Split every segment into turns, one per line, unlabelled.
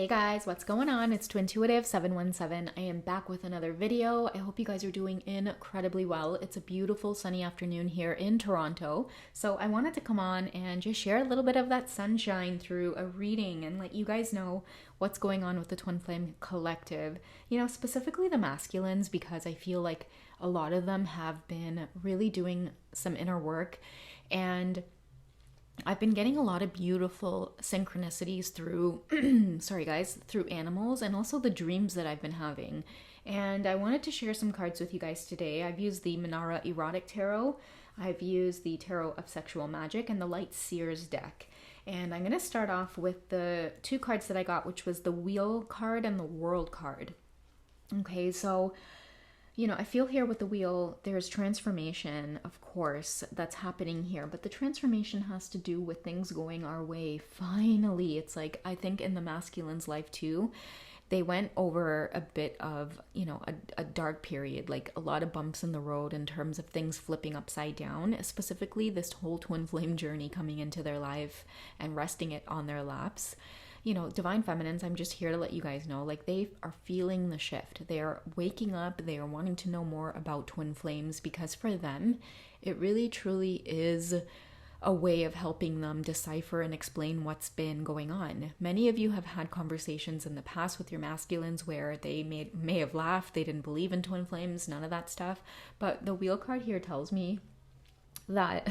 Hey guys, what's going on? It's Twintuitive717. I am back with another video. I hope you guys are doing incredibly well. It's a beautiful sunny afternoon here in Toronto. So I wanted to come on and just share a little bit of that sunshine through a reading and let you guys know what's going on with the Twin Flame Collective. You know, specifically the masculines, because I feel like a lot of them have been really doing some inner work, and I've been getting a lot of beautiful synchronicities through, sorry guys, through animals and also the dreams that I've been having. And I wanted to share some cards with you guys today. I've used the Manara Erotic Tarot, I've used the Tarot of Sexual Magic, and the Light Seers deck. And I'm going to start off with the two cards that I got, which was the Wheel card and the World card. Okay, so you know, I feel here with the wheel, there's transformation, of course, that's happening here. But the transformation has to do with things going our way. Finally, it's like, I think in the masculine's life too, they went over a bit of, you know, a dark period, like a lot of bumps in the road in terms of things flipping upside down, specifically this whole twin flame journey coming into their life and resting it on their laps. You know, divine feminines, I'm just here to let you guys know, like, they are feeling the shift. They are waking up. They are wanting to know more about twin flames, because for them, it really truly is a way of helping them decipher and explain what's been going on. Many of you have had conversations in the past with your masculines where they may have laughed. They didn't believe in twin flames, none of that stuff. But the wheel card here tells me that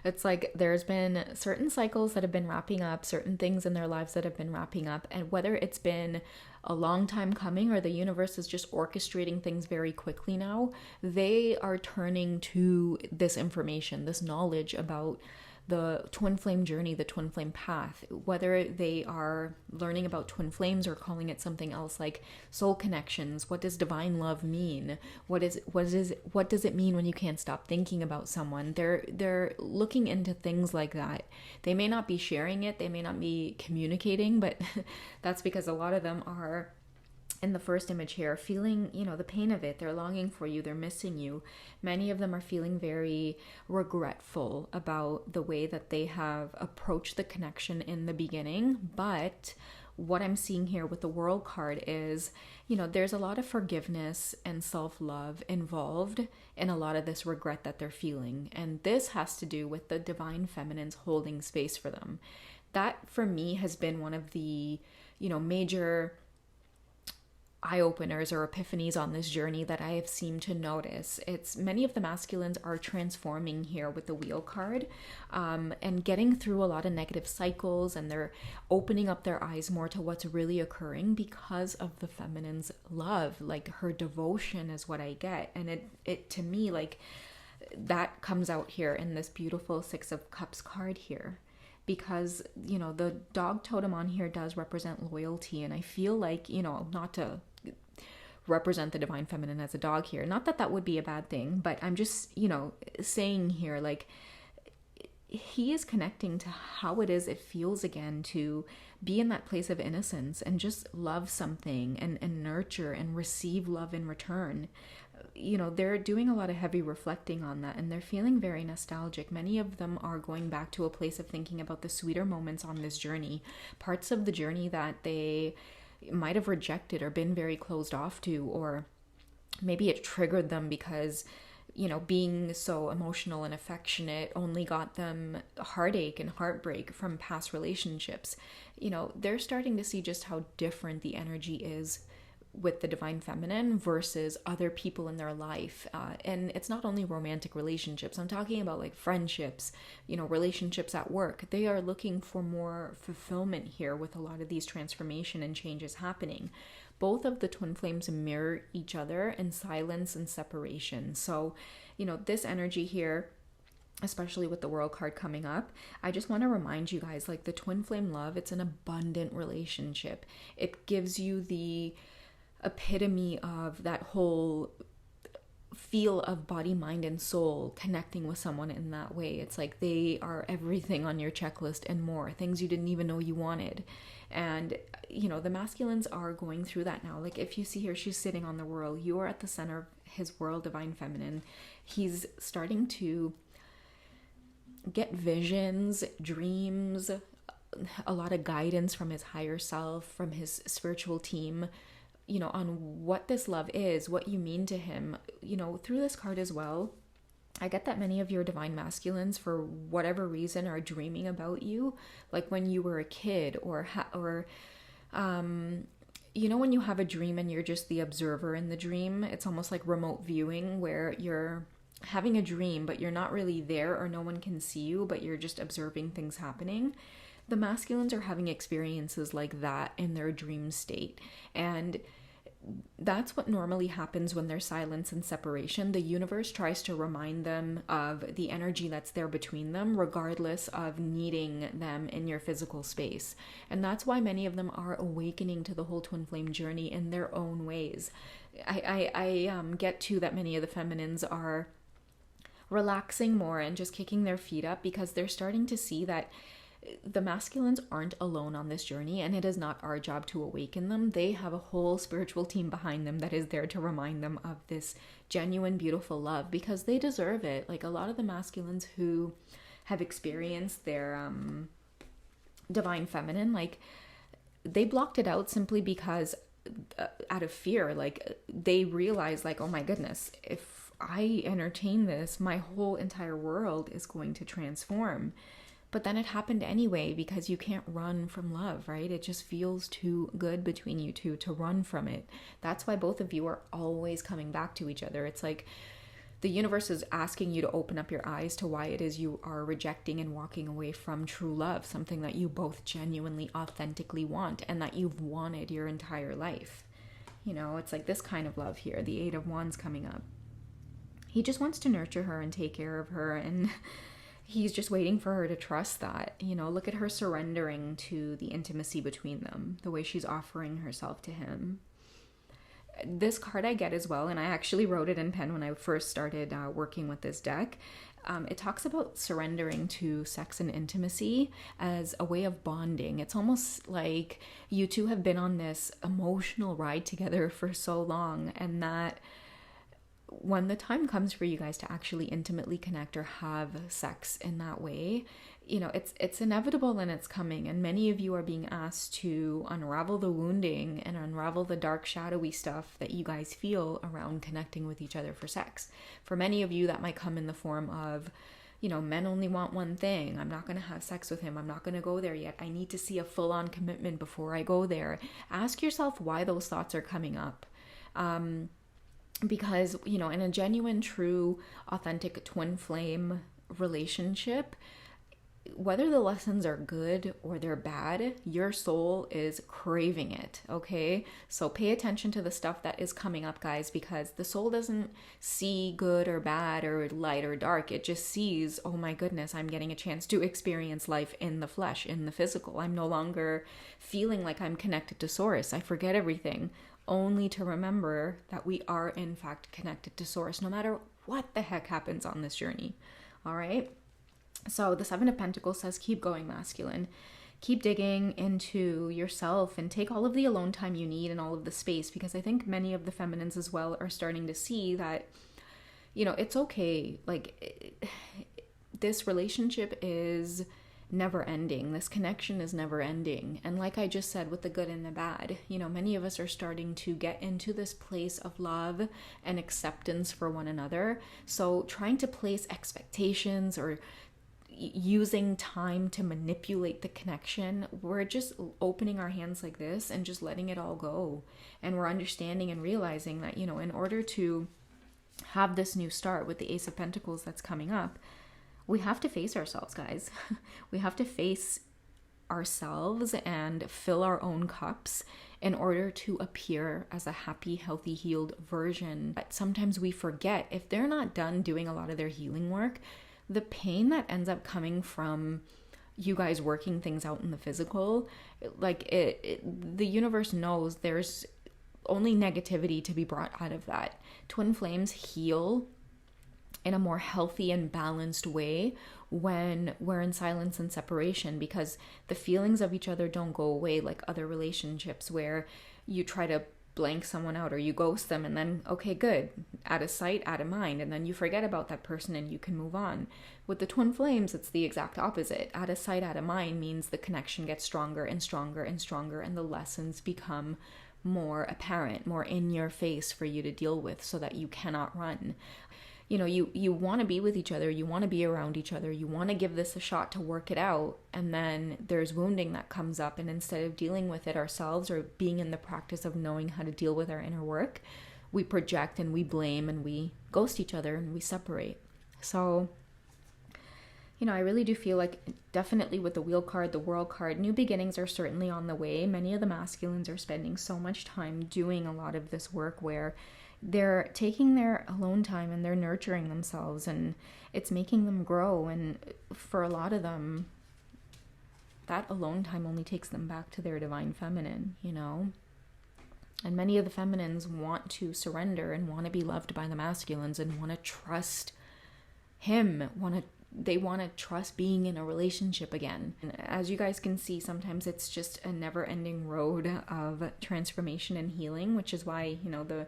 it's like there's been certain cycles that have been wrapping up, certain things in their lives that have been wrapping up, and whether it's been a long time coming or the universe is just orchestrating things very quickly now, they are turning to this information, this knowledge about the twin flame journey, the twin flame path, whether they are learning about twin flames or calling it something else like soul connections. What does divine love mean? What does it mean when you can't stop thinking about someone? They're looking into things like that. They may not be sharing it, they may not be communicating, but that's because a lot of them are, in the first image here, feeling, you know, the pain of it. They're longing for you. They're missing you. Many of them are feeling very regretful about the way that they have approached the connection in the beginning. But what I'm seeing here with the World card is, you know, there's a lot of forgiveness and self-love involved in a lot of this regret that they're feeling. And this has to do with the divine feminines holding space for them. That, for me, has been one of the, you know, major eye-openers or epiphanies on this journey that I have seemed to notice. It's many of the masculines are transforming here with the Wheel card, and getting through a lot of negative cycles, and they're opening up their eyes more to what's really occurring because of the feminine's love. Like, her devotion is what I get, and it to me, like, that comes out here in this beautiful Six of Cups card here. Because, you know, the dog totem on here does represent loyalty, and I feel like, you know, not to represent the divine feminine as a dog here, not that that would be a bad thing, but I'm just, you know, saying here, like, he is connecting to how it is it feels again to be in that place of innocence and just love something and nurture and receive love in return. You know, they're doing a lot of heavy reflecting on that, and they're feeling very nostalgic. Many of them are going back to a place of thinking about the sweeter moments on this journey, parts of the journey that they might have rejected or been very closed off to, or maybe it triggered them because, you know, being so emotional and affectionate only got them heartache and heartbreak from past relationships. You know, they're starting to see just how different the energy is with the divine feminine versus other people in their life. And it's not only romantic relationships. I'm talking about like friendships, you know, relationships at work. They are looking for more fulfillment here with a lot of these transformation and changes happening. Both of the twin flames mirror each other in silence and separation. So, you know, this energy here, especially with the World card coming up, I just want to remind you guys, like, the twin flame love, it's an abundant relationship. It gives you the epitome of that whole feel of body, mind, and soul connecting with someone in that way. It's like they are everything on your checklist and more, things you didn't even know you wanted. And, you know, the masculines are going through that now. Like, if you see here, she's sitting on the world. You are at the center of his world, divine feminine. He's starting to get visions, dreams, a lot of guidance from his higher self, from his spiritual team, on what this love is, what you mean to him, through this card as well. I get that many of your divine masculines, for whatever reason, are dreaming about you, like when you were a kid, or when you have a dream and you're just the observer in the dream. It's almost like remote viewing, where you're having a dream, but you're not really there, or no one can see you, but you're just observing things happening. The masculines are having experiences like that in their dream state. And that's what normally happens when there's silence and separation. The universe tries to remind them of the energy that's there between them, regardless of needing them in your physical space. And that's why many of them are awakening to the whole twin flame journey in their own ways. I get to that many of the feminines are relaxing more and just kicking their feet up, because they're starting to see that the masculines aren't alone on this journey, and it is not our job to awaken them. They have a whole spiritual team behind them that is there to remind them of this genuine, beautiful love, because they deserve it. Like, a lot of the masculines who have experienced their divine feminine, like, they blocked it out simply because out of fear. Like, they realized, like, oh my goodness, if I entertain this, my whole entire world is going to transform. But then it happened anyway, because you can't run from love, right? It just feels too good between you two to run from it. That's why both of you are always coming back to each other. It's like the universe is asking you to open up your eyes to why it is you are rejecting and walking away from true love, something that you both genuinely, authentically want, and that you've wanted your entire life. It's like this kind of love here, the 8 of Wands coming up. He just wants to nurture her and take care of her, and he's just waiting for her to trust that. Look at her surrendering to the intimacy between them, the way she's offering herself to him. This card I get as well, and I actually wrote it in pen when I first started working with this deck. It talks about surrendering to sex and intimacy as a way of bonding. It's almost like you two have been on this emotional ride together for so long, and that when the time comes for you guys to actually intimately connect or have sex in that way, it's inevitable and it's coming. And many of you are being asked to unravel the wounding and unravel the dark, shadowy stuff that you guys feel around connecting with each other for sex. For many of you, that might come in the form of, men only want one thing. I'm not going to have sex with him. I'm not going to go there yet. I need to see a full-on commitment before I go there. Ask yourself why those thoughts are coming up. Because, in a genuine, true, authentic twin flame relationship, whether the lessons are good or they're bad, your soul is craving it, okay? So pay attention to the stuff that is coming up, guys, because the soul doesn't see good or bad or light or dark. It just sees, oh my goodness, I'm getting a chance to experience life in the flesh, in the physical. I'm no longer feeling like I'm connected to Source. I forget everything, only to remember that we are in fact connected to Source, no matter what the heck happens on this journey. All right. So the 7 of Pentacles says, keep going, masculine. Keep digging into yourself and take all of the alone time you need and all of the space, because I think many of the feminines as well are starting to see that, it's okay. Like, this relationship is never ending. This connection is never ending. And like I just said, with the good and the bad, many of us are starting to get into this place of love and acceptance for one another. So trying to place expectations or using time to manipulate the connection, we're just opening our hands like this and just letting it all go. And we're understanding and realizing that, in order to have this new start with the Ace of Pentacles that's coming up, we have to face ourselves, guys. We have to face ourselves and fill our own cups in order to appear as a happy, healthy, healed version. But sometimes we forget, if they're not done doing a lot of their healing work, the pain that ends up coming from you guys working things out in the physical, like the universe knows there's only negativity to be brought out of that. Twin flames heal in a more healthy and balanced way when we're in silence and separation, because the feelings of each other don't go away like other relationships where you try to blank someone out or you ghost them, and then, okay, good, out of sight, out of mind, and then you forget about that person and you can move on. With the twin flames, it's the exact opposite. Out of sight, out of mind means the connection gets stronger and stronger and stronger, and the lessons become more apparent, more in your face for you to deal with, so that you cannot run. You know, you want to be with each other, you want to be around each other, you want to give this a shot to work it out, and then there's wounding that comes up, and instead of dealing with it ourselves or being in the practice of knowing how to deal with our inner work, we project and we blame and we ghost each other and we separate. So, you know, I really do feel like, definitely with the Wheel card, the World card, new beginnings are certainly on the way. Many of the masculines are spending so much time doing a lot of this work where they're taking their alone time and they're nurturing themselves, and it's making them grow. And for a lot of them, that alone time only takes them back to their divine feminine, you know? And many of the feminines want to surrender and want to be loved by the masculines and want to trust him, they want to trust being in a relationship again. And as you guys can see, sometimes it's just a never-ending road of transformation and healing, which is why, you know, the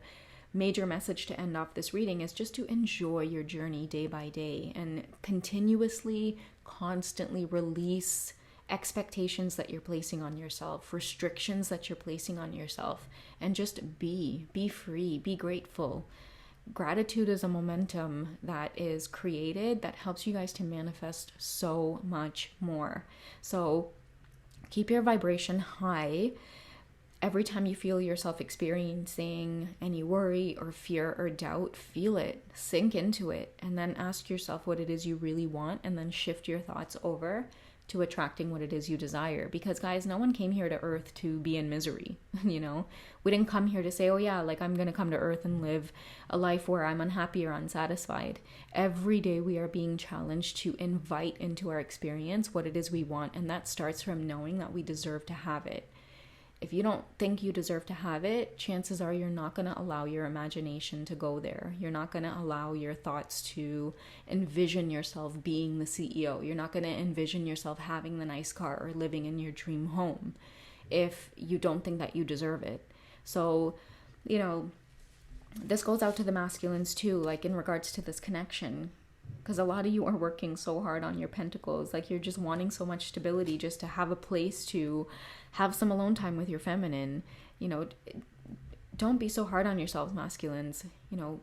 major message to end off this reading is just to enjoy your journey day by day and continuously, constantly release expectations that you're placing on yourself, restrictions that you're placing on yourself, and just be free, be grateful. Gratitude is a momentum that is created that helps you guys to manifest so much more. So keep your vibration high. Every time you feel yourself experiencing any worry or fear or doubt, feel it, sink into it, and then ask yourself what it is you really want, and then shift your thoughts over to attracting what it is you desire. Because guys, no one came here to earth to be in misery, you know? We didn't come here to say, oh yeah, like I'm gonna come to earth and live a life where I'm unhappy or unsatisfied. Every day we are being challenged to invite into our experience what it is we want, and that starts from knowing that we deserve to have it. If you don't think you deserve to have it, chances are you're not going to allow your imagination to go there. You're not going to allow your thoughts to envision yourself being the CEO. You're not going to envision yourself having the nice car or living in your dream home if you don't think that you deserve it. So, you know, this goes out to the masculines too, like in regards to this connection. Because a lot of you are working so hard on your pentacles. Like you're just wanting so much stability just to have a place to have some alone time with your feminine. You know, don't be so hard on yourselves, masculines. You know,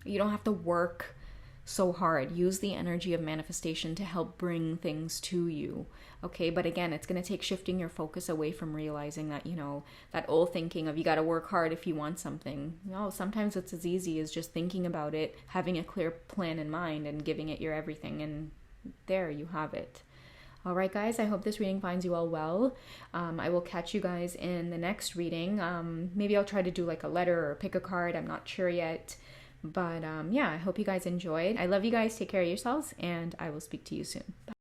you don't have to work so hard. Use the energy of manifestation to help bring things to you. Okay, but again, it's going to take shifting your focus away from realizing that, you know, that old thinking of you got to work hard if you want something. No, sometimes it's as easy as just thinking about it, having a clear plan in mind, and giving it your everything, and there you have it. All right, guys, I hope this reading finds you all well. I will catch you guys in the next reading. Maybe I'll try to do like a letter or pick a card. I'm not sure yet. But yeah, I hope you guys enjoyed. I love you guys. Take care of yourselves, and I will speak to you soon. Bye.